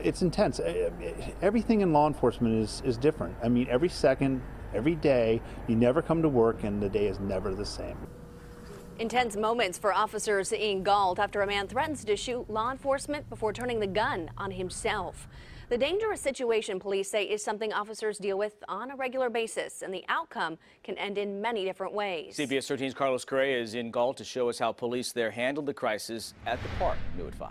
It's intense. Everything in law enforcement is different. I mean, every second, every day, you never come to work and the day is never the same. Intense moments for officers in Galt after a man threatens to shoot law enforcement before turning the gun on himself. The dangerous situation, police say, is something officers deal with on a regular basis, and the outcome can end in many different ways. CBS 13's Correa is in Galt to show us how police there handled the crisis at the park. NEWAT 5.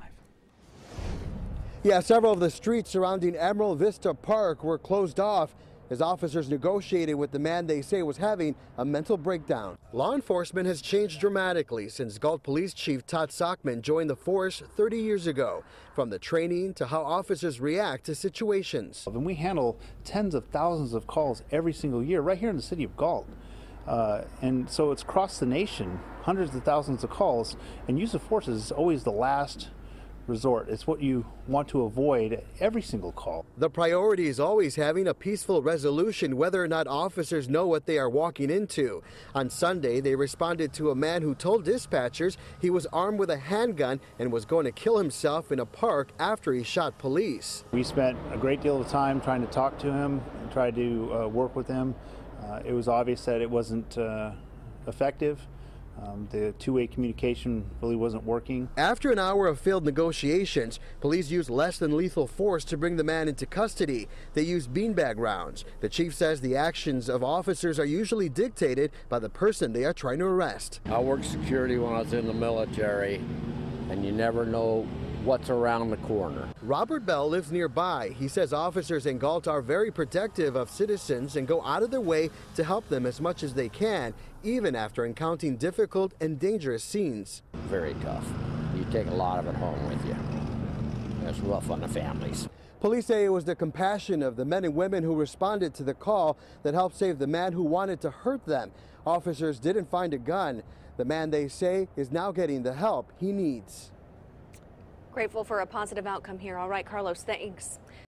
Yeah, several of the streets surrounding Emerald Vista Park were closed off as officers negotiated with the man they say was having a mental breakdown. Law enforcement has changed dramatically since Galt Police Chief Todd Sockman joined the force 30 years ago, from the training to how officers react to situations. And we handle tens of thousands of calls every single year right here in the city of Galt. And so it's across the nation, hundreds of thousands of calls, and use of force is always the last resort. It's what you want to avoid every single call. The priority is always having a peaceful resolution, whether or not officers know what they are walking into. On Sunday, they responded to a man who told dispatchers he was armed with a handgun and was going to kill himself in a park after he shot police. We spent a great deal of time trying to talk to him and try to work with him. It was obvious that it wasn't effective. The two-way communication really wasn't working. After an hour of failed negotiations, police used less than lethal force to bring the man into custody. They used beanbag rounds. The chief says the actions of officers are usually dictated by the person they are trying to arrest. I worked security when I was in the military, and you never know what's around the corner. Robert Bell lives nearby. He says officers in Galt are very protective of citizens and go out of their way to help them as much as they can, even after encountering difficult and dangerous scenes. Very tough. You take a lot of it home with you. It's rough on the families. Police say it was the compassion of the men and women who responded to the call that helped save the man who wanted to hurt them. Officers didn't find a gun. The man, they say, is now getting the help he needs. Grateful for a positive outcome here. All right, Carlos, thanks.